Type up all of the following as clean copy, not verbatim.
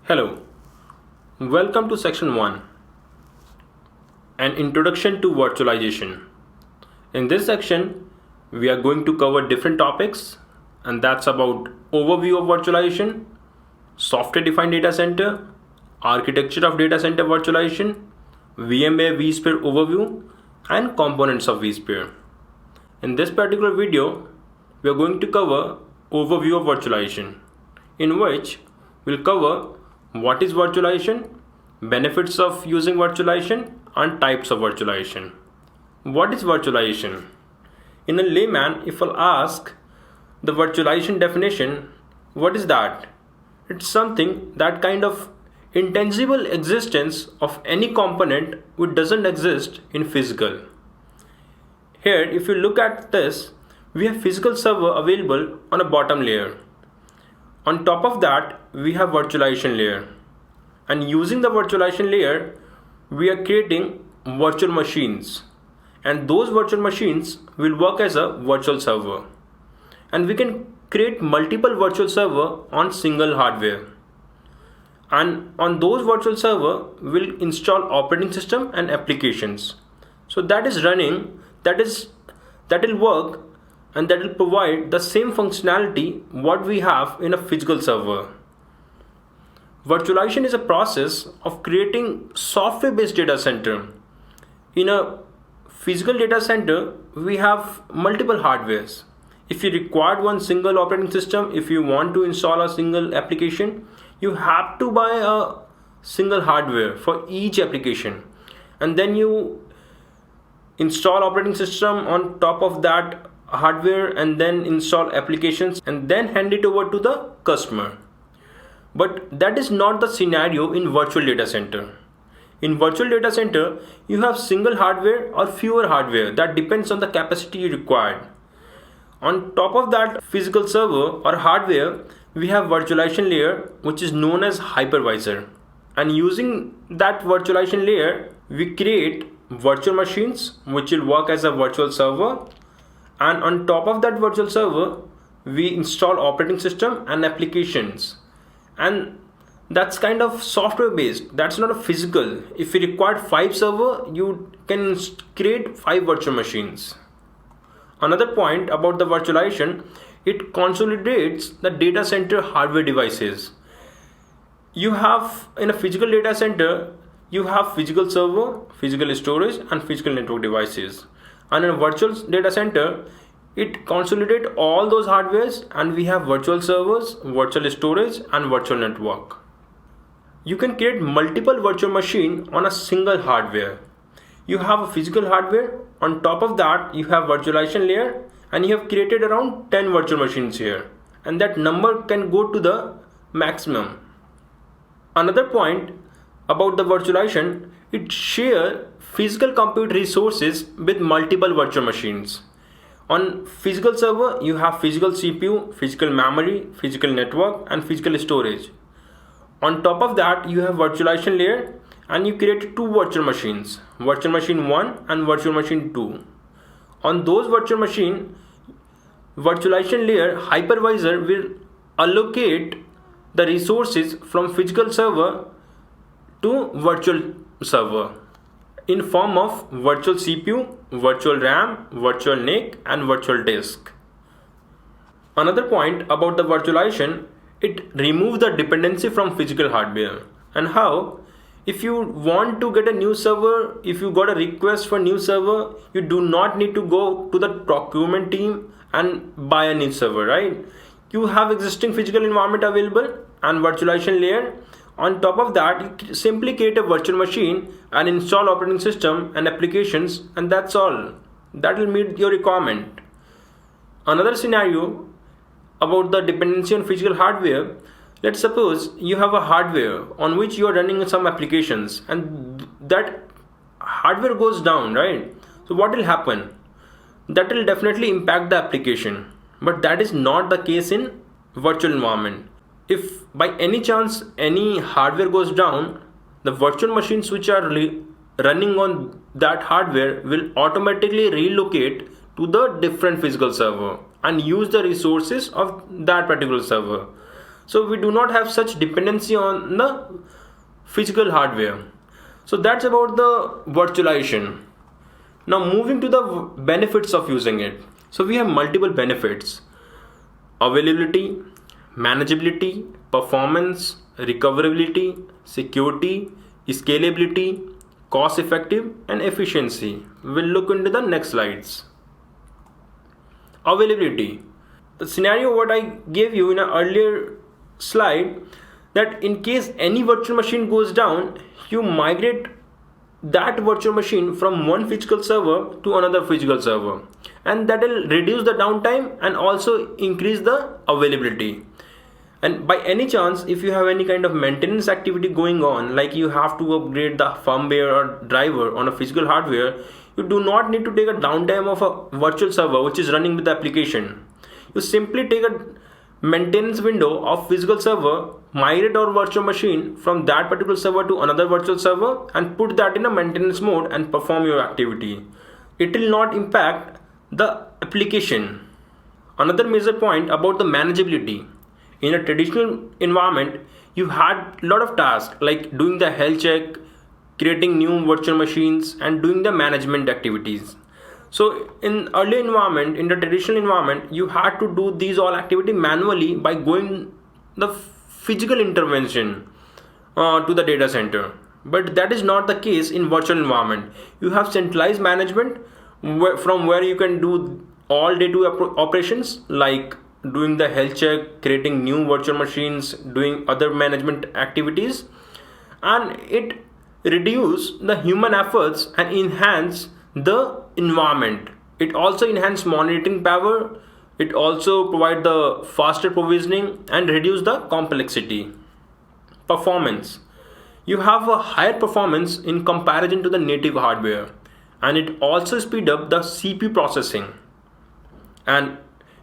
Hello, welcome to section 1, an introduction to virtualization. In this section, we are going to cover different topics, and that's about overview of virtualization, software defined data center, architecture of data center virtualization, VMware vSphere overview, and components of vSphere. In this particular video, we are going to cover overview of virtualization, in which we'll cover what is virtualization, benefits of using virtualization, and types of virtualization. What is virtualization? In a layman, if I'll ask the virtualization definition, what is that? It's something that kind of intangible existence of any component which doesn't exist in physical. Here, if you look at this, we have physical server available on a bottom layer. On top of that, we have virtualization layer. And using the virtualization layer, we are creating virtual machines. And those virtual machines will work as a virtual server. And we can create multiple virtual server on single hardware. And on those virtual server, we'll install operating system and applications. So that is running, that will work, and that will provide the same functionality what we have in a physical server. Virtualization is a process of creating software-based data center. In a physical data center, we have multiple hardwares. If you require one single operating system, if you want to install a single application, you have to buy a single hardware for each application. And then you install operating system on top of that hardware and then install applications and then hand it over to the customer. But that is not the scenario in virtual data center. In virtual data center, you have single hardware or fewer hardware that depends on the capacity you required. On top of that physical server or hardware, we have virtualization layer which is known as hypervisor. And using that virtualization layer, we create virtual machines which will work as a virtual server. And on top of that virtual server, we install operating system and applications. And that's kind of software based. That's not a physical. If you require 5 server, you can create 5 virtual machines. Another point about the virtualization, it consolidates the data center hardware devices. You have in a physical data center, you have physical server, physical storage, and physical network devices. And in a virtual data center, it consolidates all those hardwares, and we have virtual servers, virtual storage, and virtual network. You can create multiple virtual machines on a single hardware. You have a physical hardware, on top of that you have virtualization layer, and you have created around 10 virtual machines here, and that number can go to the maximum. Another point about the virtualization, it shares physical compute resources with multiple virtual machines. On physical server, you have physical CPU, physical memory, physical network, and physical storage. On top of that, you have virtualization layer, and you create 2 virtual machines, virtual machine 1 and virtual machine 2. On those virtual machine, virtualization layer hypervisor will allocate the resources from physical server to virtual server in form of virtual CPU, virtual RAM, virtual NIC, and virtual disk. Another point about the virtualization, it removes the dependency from physical hardware. And how? If you want to get a new server, if you got a request for new server, you do not need to go to the procurement team and buy a new server, right? You have existing physical environment available and virtualization layer. On top of that, you simply create a virtual machine and install operating system and applications, and that's all. That will meet your requirement. Another scenario about the dependency on physical hardware, let's suppose you have a hardware on which you are running some applications and that hardware goes down, right? So what will happen? That will definitely impact the application, but that is not the case in virtual environment. If by any chance any hardware goes down, the virtual machines which are running on that hardware will automatically relocate to the different physical server and use the resources of that particular server. So we do not have such dependency on the physical hardware. So that's about the virtualization. Now moving to the benefits of using it. So we have multiple benefits: availability, manageability, performance, recoverability, security, scalability, cost effective, and efficiency. We'll look into the next slides. Availability. The scenario what I gave you in an earlier slide, that in case any virtual machine goes down, you migrate that virtual machine from one physical server to another physical server, and that will reduce the downtime and also increase the availability. And by any chance, if you have any kind of maintenance activity going on, like you have to upgrade the firmware or driver on a physical hardware, you do not need to take a downtime of a virtual server which is running with the application. You simply take a maintenance window of physical server, migrate our virtual machine from that particular server to another virtual server, and put that in a maintenance mode and perform your activity. It will not impact the application. Another major point about the manageability. In a traditional environment, you had a lot of tasks like doing the health check, creating new virtual machines, and doing the management activities. So in early environment, in the traditional environment, you had to do these all activity manually by going the physical intervention to the data center. But that is not the case in virtual environment. You have centralized management from where you can do all day-to-day operations like doing the health check, creating new virtual machines, doing other management activities, and it reduce the human efforts and enhance the environment. It also enhance monitoring power. It also provide the faster provisioning and reduce the complexity. Performance. You have a higher performance in comparison to the native hardware, and it also speed up the CPU processing, and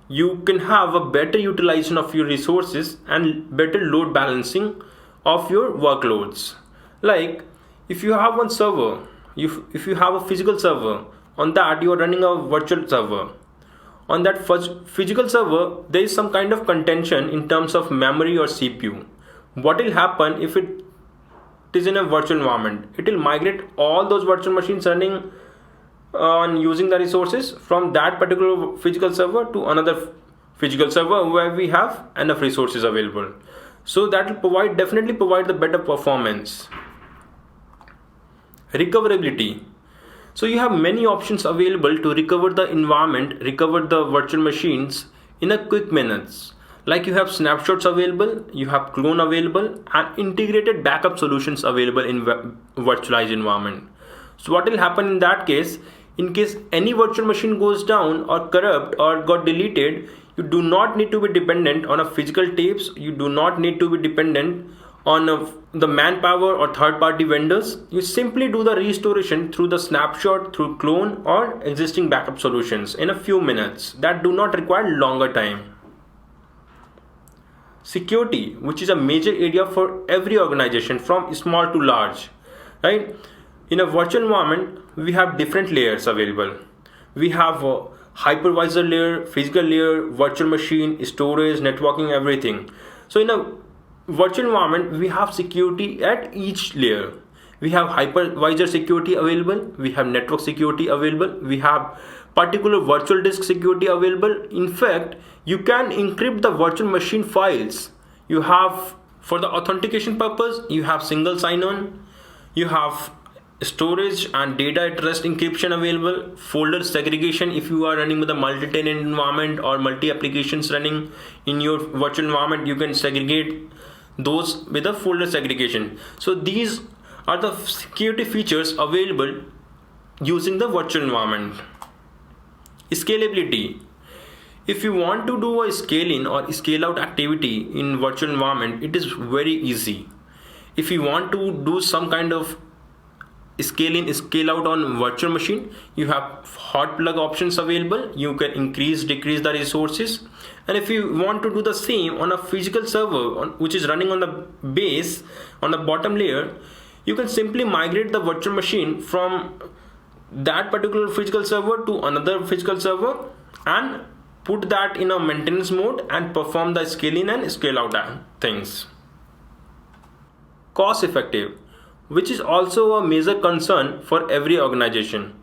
you can have a better utilization of your resources and better load balancing of your workloads. Like if you have one server, if you have a physical server, on that you are running a virtual server. On that physical server, there is some kind of contention in terms of memory or CPU. What will happen if it is in a virtual environment? It will migrate all those virtual machines running on using the resources from that particular physical server to another physical server where we have enough resources available. So that will definitely provide the better performance. Recoverability. So you have many options available to recover the environment, recover the virtual machines in a quick minutes. Like you have snapshots available, you have clone available, and integrated backup solutions available in virtualized environment. So what will happen in that case? In case any virtual machine goes down or corrupt or got deleted, you do not need to be dependent on a physical tapes. You do not need to be dependent on the manpower or third-party vendors. You simply do the restoration through the snapshot, through clone or existing backup solutions in a few minutes that do not require longer time. Security, which is a major area for every organization from small to large, right? In a virtual environment, we have different layers available. We have a hypervisor layer, physical layer, virtual machine, storage, networking, everything. So in a virtual environment, we have security at each layer. We have hypervisor security available, we have network security available, we have particular virtual disk security available. In fact, you can encrypt the virtual machine files. You have, for the authentication purpose, you have single sign-on, you have storage and data at rest encryption available, folder segregation if you are running with a multi-tenant environment or multi-applications running in your virtual environment, you can segregate those with a folder segregation. So these are the security features available using the virtual environment. Scalability. If you want to do a scale in or scale out activity in virtual environment, it is very easy. If you want to do some kind of scale in, scale out on virtual machine, you have hot plug options available. You can increase, decrease the resources. And if you want to do the same on a physical server which is running on the base, on the bottom layer, you can simply migrate the virtual machine from that particular physical server to another physical server and put that in a maintenance mode and perform the scale in and scale out things. Cost effective, which is also a major concern for every organization.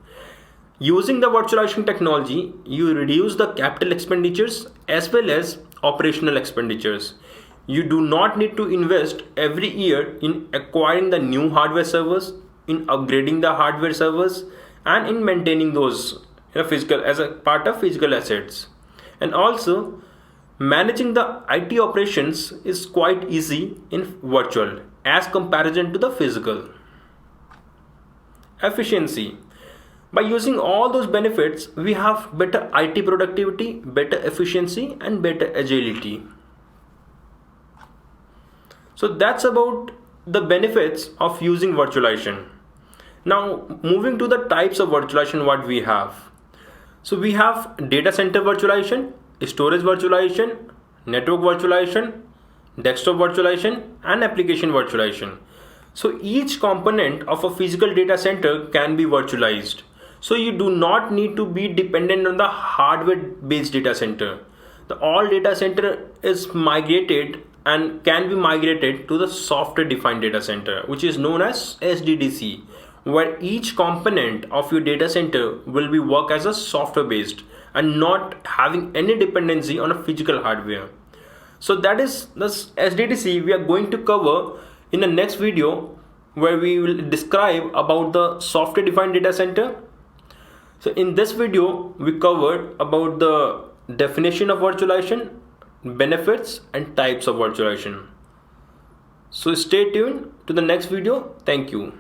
Using the virtualization technology, you reduce the capital expenditures as well as operational expenditures. You do not need to invest every year in acquiring the new hardware servers, in upgrading the hardware servers, and in maintaining those physical as a part of physical assets. And also, managing the IT operations is quite easy in virtual as comparison to the physical. Efficiency. By using all those benefits, we have better IT productivity, better efficiency, and better agility. So that's about the benefits of using virtualization. Now, moving to the types of virtualization what we have. So we have data center virtualization, storage virtualization, network virtualization, desktop virtualization, and application virtualization. So each component of a physical data center can be virtualized. So you do not need to be dependent on the hardware based data center. The all data center is migrated and can be migrated to the software defined data center, which is known as SDDC, where each component of your data center will be work as a software based and not having any dependency on a physical hardware. So that is this SDDC we are going to cover in the next video, where we will describe about the software defined data center. So in this video, we covered about the definition of virtualization, benefits, and types of virtualization. So stay tuned to the next video. Thank you.